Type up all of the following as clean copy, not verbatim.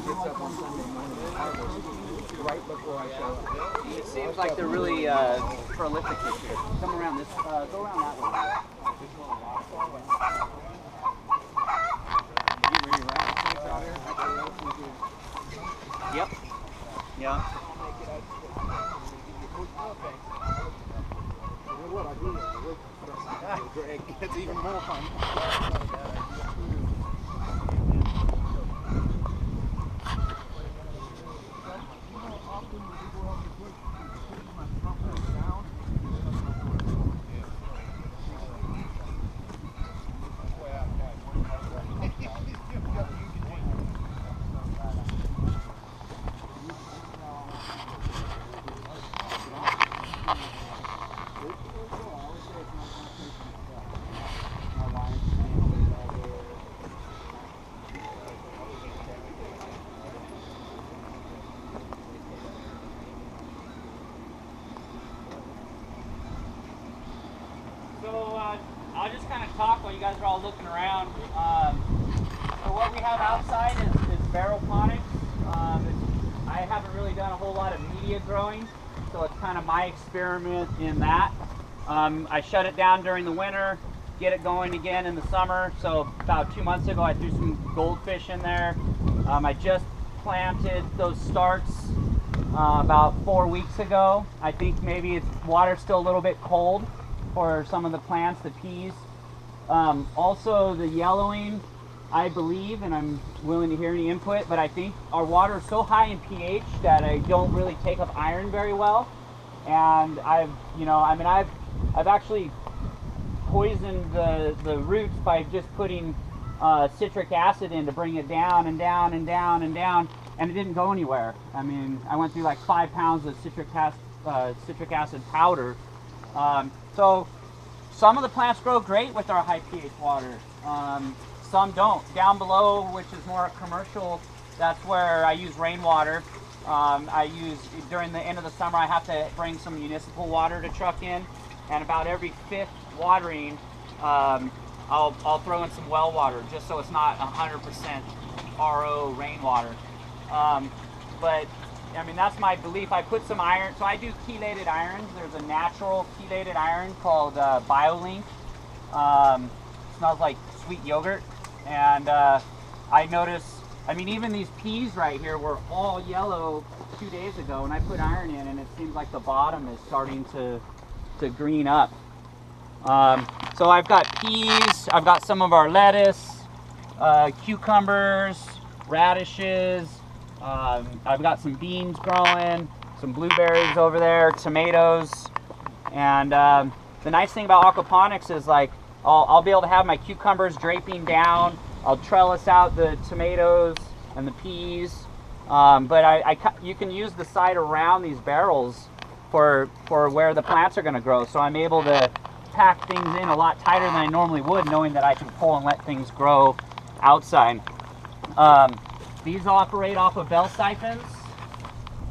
gets up on Sunday morning and harvests right before I show up. It seems like they're really prolific this year. Come around this, go around that way. Yep. Yeah. Greg, it's even more fun. I'll just kind of talk while you guys are all looking around. So what we have outside is hidroponics. I haven't really done a whole lot of media growing, so it's kind of my experiment in that. I shut it down during the winter, get it going again in the summer. So about 2 months ago I threw some goldfish in there. I just planted those starts about 4 weeks ago. I think maybe water's still a little bit cold for some of the plants, the peas. Also the yellowing, I believe, and I'm willing to hear any input, but I think our water is so high in pH that I don't really take up iron very well. And I've actually poisoned the roots by just putting citric acid in to bring it down and down and down and down, and it didn't go anywhere. I mean, I went through like 5 pounds of citric acid powder. So some of the plants grow great with our high pH water. Some don't. Down below, which is more commercial, that's where I use rainwater. During the end of the summer, I have to bring some municipal water to truck in, and about every 5th watering, I'll throw in some well water, just so it's not 100% RO rainwater. But I mean, that's my belief. I put some iron, so I do chelated irons. There's a natural chelated iron called BioLink. Smells like sweet yogurt. And I noticed, I mean, even these peas right here were all yellow 2 days ago, and I put iron in, and it seems like the bottom is starting to green up. So I've got peas, I've got some of our lettuce, cucumbers, radishes, I've got some beans growing, some blueberries over there, tomatoes, and the nice thing about aquaponics is like I'll be able to have my cucumbers draping down. I'll trellis out the tomatoes and the peas, but you can use the side around these barrels for where the plants are going to grow. So I'm able to pack things in a lot tighter than I normally would, knowing that I can pull and let things grow outside. These operate off of bell siphons,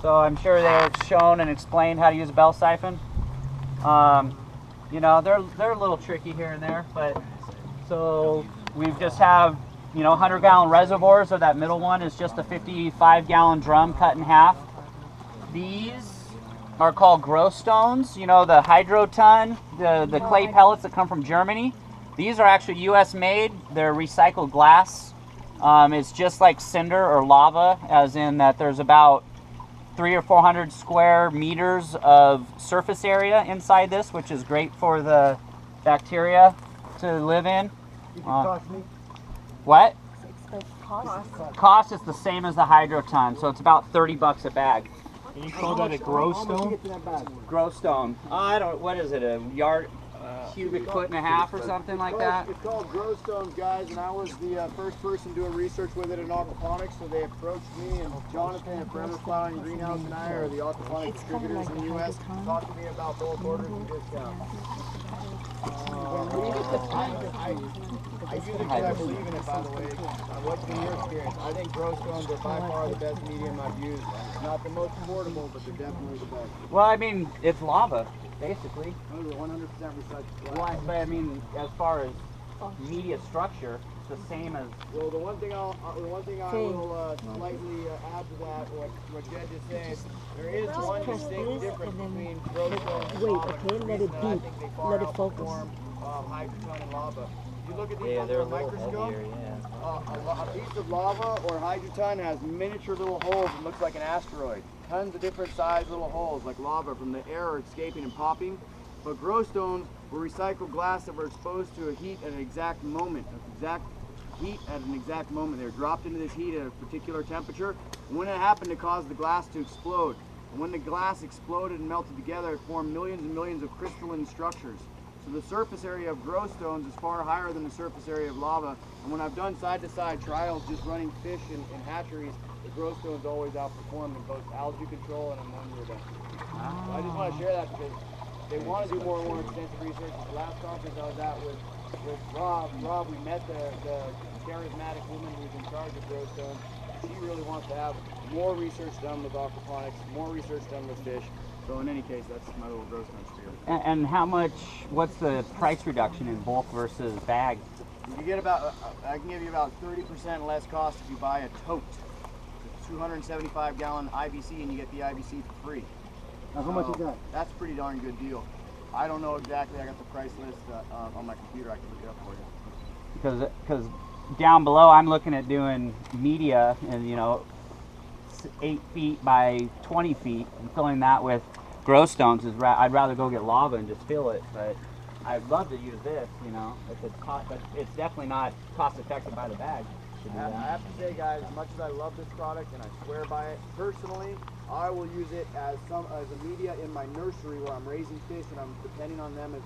so I'm sure they've shown and explained how to use a bell siphon. You know, they're a little tricky here and there, but so we just have, you know, 100-gallon reservoirs, so that middle one is just a 55-gallon drum cut in half. These are called grow stones, you know, the hydroton, the clay pellets that come from Germany. These are actually US made. They're recycled glass. It's just like cinder or lava, as in that there's about 300 or 400 square meters of surface area inside this, which is great for the bacteria to live in. What? Cost is the same as the hydroton, so it's about 30 bucks a bag. And you call that a grow stone? Grow stone. What is it, a yard, cubic foot and a half or something like that? It's called grow stones, guys, and I was the first person doing research with it in aquaponics, so they approached me, and Jonathan at Forever Flowering Greenhouse and I are the aquaponic distributors in the U.S. Talk to me about bulk orders and discounts. I use it because I believe in it, by the way. What's been your experience? I think grow stones are by far the best medium I've used. Not the most affordable, but they're definitely the best. Well, I mean, it's lava, basically. Those are 100% recycled. But I mean, as far as media structure, the same as? Well, the one thing I will slightly add to that, what Jed just said, there is one distinct difference between growstone and lava. Let it I think they far Let it focus. outperform hydroton and lava. If you look at these Yeah, under they're a a little microscope, heavier, yeah. a piece of lava or hydroton has miniature little holes and looks like an asteroid. Tons of different size little holes like lava from the air escaping and popping. But growstones were recycled glass that were exposed to a heat at an exact moment, They're dropped into this heat at a particular temperature. And when it happened, it caused the glass to explode. And when the glass exploded and melted together, it formed millions and millions of crystalline structures. So the surface area of growstones is far higher than the surface area of lava. And when I've done side-to-side trials just running fish in hatcheries, the growstones always outperform in both algae control and ammonia reduction. So I just want to share that because they want to do more and more extensive research. At the last conference I was at with Rob, we met the charismatic woman who's in charge of growstones. She really wants to have more research done with aquaponics, more research done with fish. So in any case, that's my little growstone spiel. And how much? What's the price reduction in bulk versus bag? You get about, I can give you about 30% less cost if you buy a tote. It's a 275-gallon IBC, and you get the IBC for free. Now, how much is that? That's a pretty darn good deal. I don't know exactly. I got the price list on my computer. I can look it up for you. Because down below, I'm looking at doing media, and 8 feet by 20 feet, and filling that with growstones I'd rather go get lava and just fill it. But I'd love to use this, if it's but it's definitely not cost effective by the bag. I have to say, guys, as much as I love this product and I swear by it, personally, I will use it as a media in my nursery where I'm raising fish and I'm depending on them as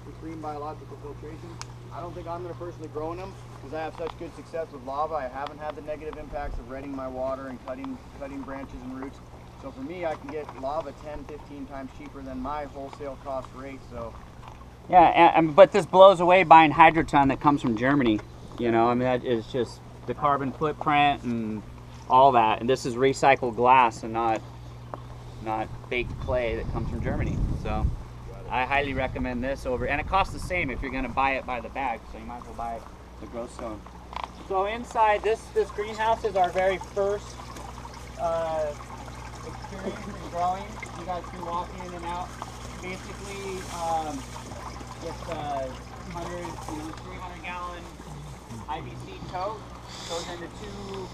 supreme biological filtration. I don't think I'm going to personally grow in them because I have such good success with lava. I haven't had the negative impacts of retting my water and cutting branches and roots. So for me, I can get lava 10, 15 times cheaper than my wholesale cost rate. So yeah, but this blows away buying hydroton that comes from Germany. That is just the carbon footprint and all that. And this is recycled glass and not baked clay that comes from Germany. So I highly recommend this over, and it costs the same if you're going to buy it by the bag. So you might as well buy the growstone. So inside this greenhouse is our very first experience in growing. You guys can walk in and out. Basically, it's a 300-gallon IBC tote. Goes into two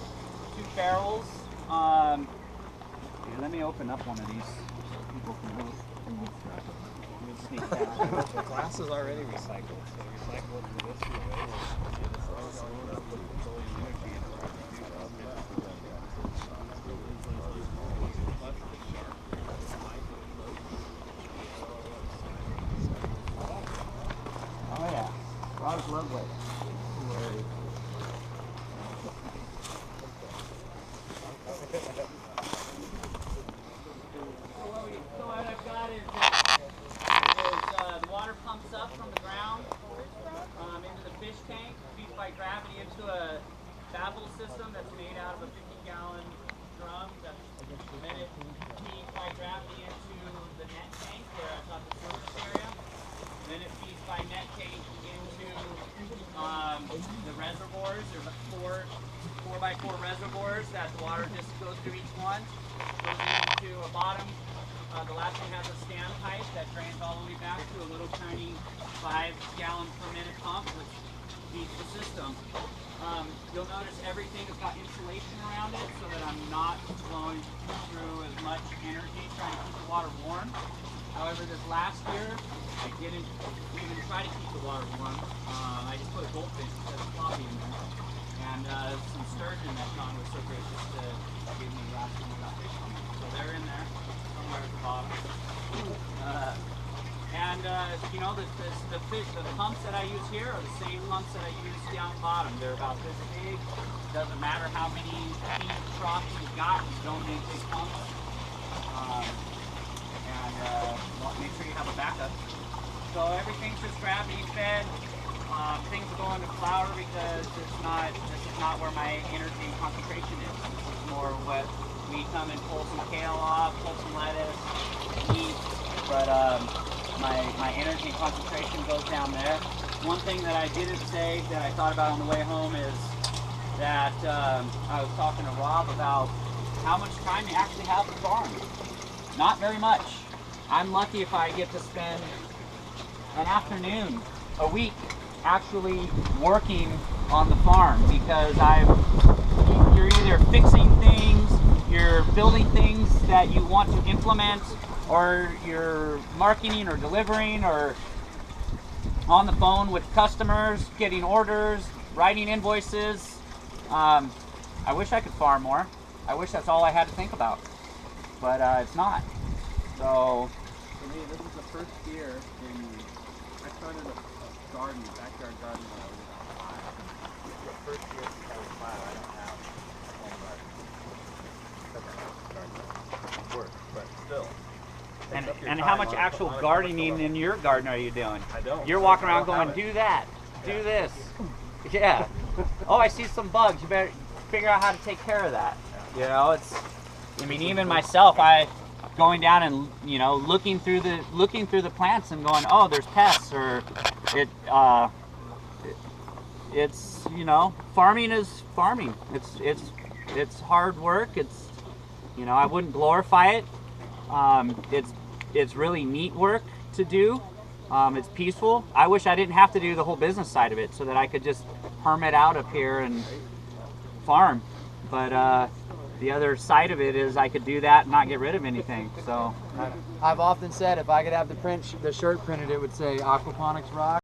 barrels. Here, let me open up one of these so people can move. Let me sneak that. The glass is already recycled, so recycle it for this way. Oh yeah, Rob's lovely. So what I've got is the water pumps up from the ground into the fish tank, feeds by gravity into a baffle system that's made out of a 50-gallon drum. Then it feeds by gravity into the net tank where I've got the surface area. Then it feeds by net tank into the reservoirs. There's 4x4 reservoirs that the water just goes through each one. Goes into a bottom. The last one has a standpipe that drains all the way back to a little tiny 5-gallon per minute pump, which feeds the system. You'll notice everything has got insulation around it so that I'm not blowing through as much energy trying to keep the water warm. However, this last year, I didn't even try to keep the water warm. I just put a goldfish instead of floppy in there. And some sturgeon that John was so gracious to give me last time we got fish from. So they're in there somewhere at the bottom. The pumps that I use here are the same pumps that I use down the bottom. They're about this big. Doesn't matter how many feet trough you've got, you don't need big pumps. Make sure you have a backup. So everything's just gravity fed. Things will go into flour because this is not where my energy and concentration is. This is more what we come and pull some kale off, pull some lettuce, eat. But my energy and concentration goes down there. one thing that I didn't say that I thought about on the way home is that I was talking to Rob about how much time you actually have to farm. Not very much. I'm lucky if I get to spend an afternoon a week actually working on the farm, because you're either fixing things, you're building things that you want to implement, or you're marketing or delivering, or on the phone with customers, getting orders, writing invoices. I wish I could farm more. I wish that's all I had to think about, but it's not. So For me, this is the first year I started a garden, backyard garden when I was about 5. This is the first year since I was 5 I don't have a home garden. Work, but still. And how much actual gardening in your garden are you doing? I don't. You're walking around going, do that, do this. Yeah. Oh, I see some bugs. You better figure out how to take care of that. You know, I mean, even myself, going down and, you know, looking through the plants and going, oh, there's pests, or it's, you know, farming is farming. It's hard work. It's, you know, I wouldn't glorify it. It's really neat work to do. It's peaceful. I wish I didn't have to do the whole business side of it, so that I could just hermit out up here and farm. But the other side of it is I could do that and not get rid of anything. So I've often said if I could have the shirt printed, it would say aquaponics rock.